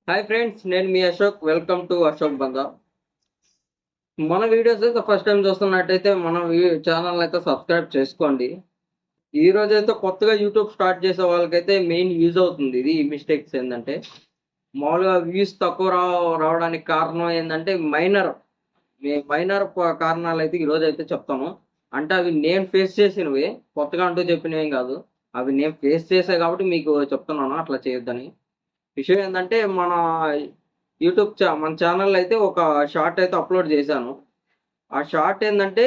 Hi friends, నేను మీ Ashok. Welcome to Ashok Banga. మన వీడియోస్ అయితే ఫస్ట్ టైం చూస్తున్నట్టయితే మన ఛానల్ అయితే సబ్స్క్రైబ్ చేసుకోండి. ఈ రోజు అయితే కొత్తగా యూట్యూబ్ స్టార్ట్ చేసే వాళ్ళకైతే మెయిన్ యూజ్ అవుతుంది. ఇది ఈ మిస్టేక్స్ ఏంటంటే మామూలుగా వ్యూస్ తక్కువ రావడానికి కారణం ఏంటంటే మైనర్ కారణాలు అయితే ఈరోజు అయితే చెప్తాను. అంటే అవి నేను ఫేస్ చేసినవి, కొత్తగా అంటూ చెప్పినవి కాదు. అవి నేను ఫేస్ చేసే కాబట్టి మీకు చెప్తున్నాను అట్లా చేయొద్దని. విషయం ఏంటంటే మన ఛానల్ అయితే ఒక షార్ట్ అయితే అప్లోడ్ చేశాను. ఆ షార్ట్ ఏంటంటే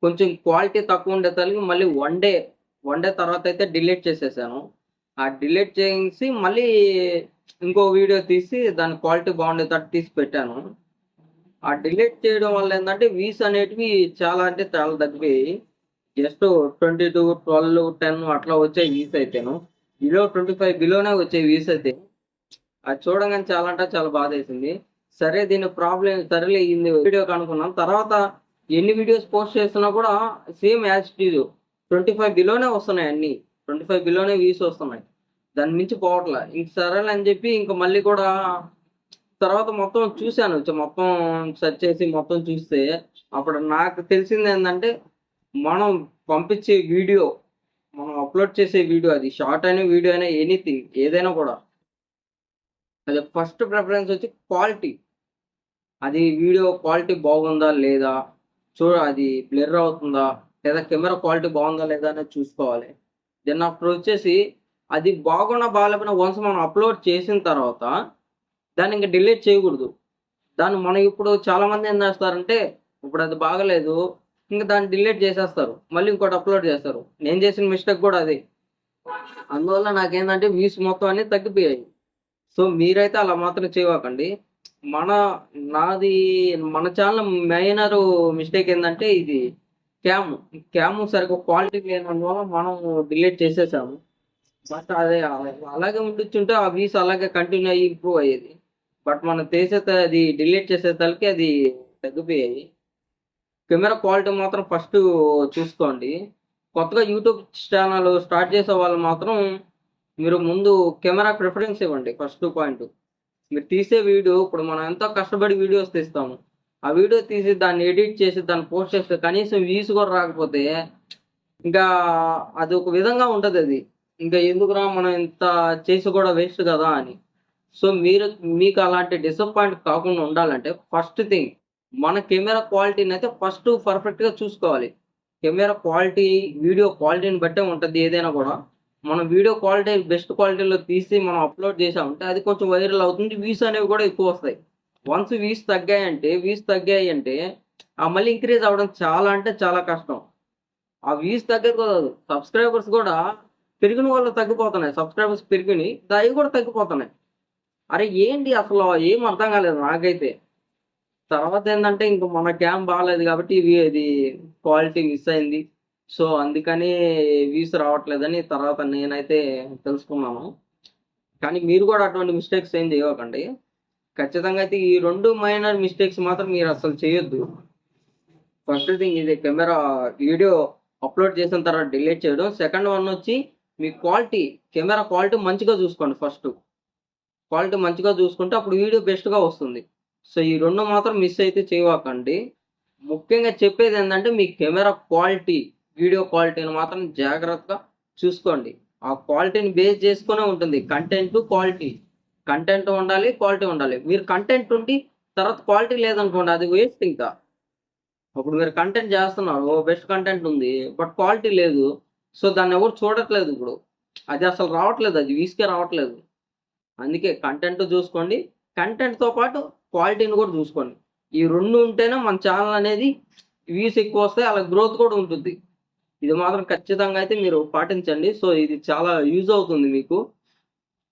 కొంచెం క్వాలిటీ తక్కువ ఉండేసరికి మళ్ళీ వన్ డే తర్వాత అయితే డిలీట్ చేసేసాను. ఆ డిలీట్ చేసి మళ్ళీ ఇంకో వీడియో తీసి దాని క్వాలిటీ బాగుండేటట్టు తీసి పెట్టాను. ఆ డిలీట్ చేయడం వల్ల ఏంటంటే వ్యూస్ అనేటివి చాలా అంటే చాలా తగ్గిపోయాయి. జస్ట్ 22, 12, 10 అట్లా వచ్చే వ్యూస్ అయితేను, 25 బిలోనే వచ్చే వ్యూస్ అయితే అది చూడగానే చాలా అంటే చాలా బాధ వేసింది. సరే, దీని ప్రాబ్లం సరేలే ఇది వీడియో కనుక్కున్నాం. తర్వాత ఎన్ని వీడియోస్ పోస్ట్ చేస్తున్నా కూడా సేమ్ యాజ్ ఇట్ ఈజ్ 25 బిలోనే వస్తున్నాయి. అన్ని 25 బిలోనే వ్యూస్ వస్తున్నాయి, దాని మించి పోవట్లే. ఇంక సరేలే అని చెప్పి ఇంక మళ్ళీ కూడా తర్వాత మొత్తం చూశాను. మొత్తం సెర్చ్ చేసి మొత్తం చూస్తే అప్పుడు నాకు తెలిసింది ఏంటంటే మనం పంపించే వీడియో, మనం అప్లోడ్ చేసే వీడియో, అది షార్ట్ అయిన వీడియో అయినా ఎనీథింగ్ ఏదైనా కూడా, అది ఫస్ట్ ప్రిఫరెన్స్ వచ్చి క్వాలిటీ. అది వీడియో క్వాలిటీ బాగుందా లేదా, అది బ్లర్ అవుతుందా లేదా, కెమెరా క్వాలిటీ బాగుందా లేదా అనేది చూసుకోవాలి. దెన్ ఆఫ్టర్ వచ్చేసి అది బాగున్నా బాగాలేకపోయినా వన్స్ మనం అప్లోడ్ చేసిన తర్వాత దాన్ని ఇంకా డిలీట్ చేయకూడదు. దాన్ని మనం ఇప్పుడు చాలా మంది ఏం చేస్తారంటే, ఇప్పుడు అది బాగలేదు ఇంకా దాన్ని డిలీట్ చేసేస్తారు, మళ్ళీ ఇంకోటి అప్లోడ్ చేస్తారు. నేను చేసిన మిస్టేక్ కూడా అది. అందువల్ల నాకేంటంటే వ్యూస్ మొత్తం అన్ని తగ్గిపోయాయి. సో మీరైతే అలా మాత్రం చేయకండి. మన నాది మన ఛానల్ మైనర్ మిస్టేక్ ఏంటంటే ఇది క్యామ్ సరిగ్గా క్వాలిటీ లేనందువల్ల మనం డిలీట్ చేసేసాము. బట్ అదే అలాగే ఉండిచ్చుంటే ఆ వ్యూస్ అలాగే కంటిన్యూ అయ్యి ఇంప్రూవ్ అయ్యేది. బట్ మనం అది డిలీట్ చేసేసరికి అది తగ్గిపోయాయి. కెమెరా క్వాలిటీ మాత్రం ఫస్ట్ చూసుకోండి. కొత్తగా యూట్యూబ్ ఛానల్ స్టార్ట్ చేసే వాళ్ళు మాత్రం మీరు ముందు కెమెరా ప్రిఫరెన్స్ ఇవ్వండి. ఫస్ట్ పాయింట్, మీరు తీసే వీడియో, ఇప్పుడు మనం ఎంతో కష్టపడి వీడియోస్ తీస్తాము. ఆ వీడియో తీసి దాన్ని ఎడిట్ చేసి దాన్ని పోస్ట్ చేస్తే కనీసం వ్యూస్ కూడా రాకపోతే ఇంకా అది ఒక విధంగా ఉంటుంది. అది ఇంకా ఎందుకురా మనం ఇంత చేసి కూడా వేస్ట్ కదా అని. సో మీకు అలాంటి డిసప్పాయింట్ కాకుండా ఉండాలంటే ఫస్ట్ థింగ్ మన కెమెరా క్వాలిటీని అయితే ఫస్ట్ పర్ఫెక్ట్గా చూసుకోవాలి. కెమెరా క్వాలిటీ, వీడియో క్వాలిటీని బట్టే ఉంటుంది ఏదైనా కూడా. మనం వీడియో క్వాలిటీ బెస్ట్ క్వాలిటీలో తీసి మనం అప్లోడ్ చేసామంటే అది కొంచెం వైరల్ అవుతుంది, వ్యూస్ అనేవి కూడా ఎక్కువ వస్తాయి. వన్స్ వ్యూస్ తగ్గాయి అంటే మళ్ళీ ఇంక్రీజ్ అవ్వడం చాలా అంటే చాలా కష్టం. ఆ వ్యూస్ తగ్గదు కదా, సబ్స్క్రైబర్స్ కూడా పెరిగిన వాళ్ళు తగ్గిపోతున్నాయి. సబ్స్క్రైబర్స్ పెరిగినాయి, అవి కూడా తగ్గిపోతున్నాయి. అరే ఏంటి అసలు ఏం అర్థం కాలేదు నాకైతే. తర్వాత ఏంటంటే ఇంక మన క్యామ్ బాగాలేదు కాబట్టి ఇది క్వాలిటీ మిస్ అయింది. సో అందుకని వ్యూస్ రావట్లేదని తర్వాత నేనైతే తెలుసుకున్నాను. కానీ మీరు కూడా అటువంటి మిస్టేక్స్ ఏం చేయకండి. ఖచ్చితంగా అయితే ఈ 2 మైనర్ మిస్టేక్స్ మాత్రం మీరు అసలు చేయొద్దు. ఫస్ట్ థింగ్ ఇది కెమెరా వీడియో అప్లోడ్ చేసిన తర్వాత డిలీట్ చేయడం. సెకండ్ వన్ వచ్చి మీ కెమెరా క్వాలిటీ మంచిగా చూసుకోండి. ఫస్ట్ క్వాలిటీ మంచిగా చూసుకుంటే అప్పుడు వీడియో బెస్ట్గా వస్తుంది. సో ఈ 2 మాత్రం మిస్ అయితే చేయకండి. ముఖ్యంగా చెప్పేది ఏంటంటే మీ కెమెరా క్వాలిటీ, వీడియో క్వాలిటీని మాత్రం జాగ్రత్తగా చూసుకోండి. ఆ క్వాలిటీని బేస్ చేసుకునే ఉంటుంది కంటెంట్ ఉండాలి, క్వాలిటీ ఉండాలి. మీరు కంటెంట్ ఉండి తర్వాత క్వాలిటీ లేదనుకోండి, అది వేస్ట్. ఇంకా అప్పుడు మీరు కంటెంట్ చేస్తున్నారు, బెస్ట్ కంటెంట్ ఉంది, బట్ క్వాలిటీ లేదు. సో దాన్ని ఎవరు చూడట్లేదు. ఇప్పుడు అది అసలు రావట్లేదు, అది వ్యూస్కే రావట్లేదు. అందుకే కంటెంట్ చూసుకోండి, కంటెంట్తో పాటు క్వాలిటీని కూడా చూసుకోండి. ఈ 2 ఉంటేనే మన ఛానల్ అనేది వ్యూస్ ఎక్కువ వస్తాయి, అలా గ్రోత్ కూడా ఉంటుంది. ఇది మాత్రం ఖచ్చితంగా అయితే మీరు పాటించండి. సో ఇది చాలా యూజ్ అవుతుంది మీకు.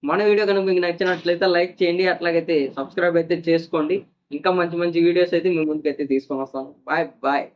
మన వీడియో కనుక మీకు నచ్చినట్లయితే లైక్ చేయండి, అట్లాగైతే సబ్స్క్రైబ్ అయితే చేసుకోండి. ఇంకా మంచి మంచి వీడియోస్ అయితే మీ ముందుకైతే తీసుకొని వస్తాను. Bye bye.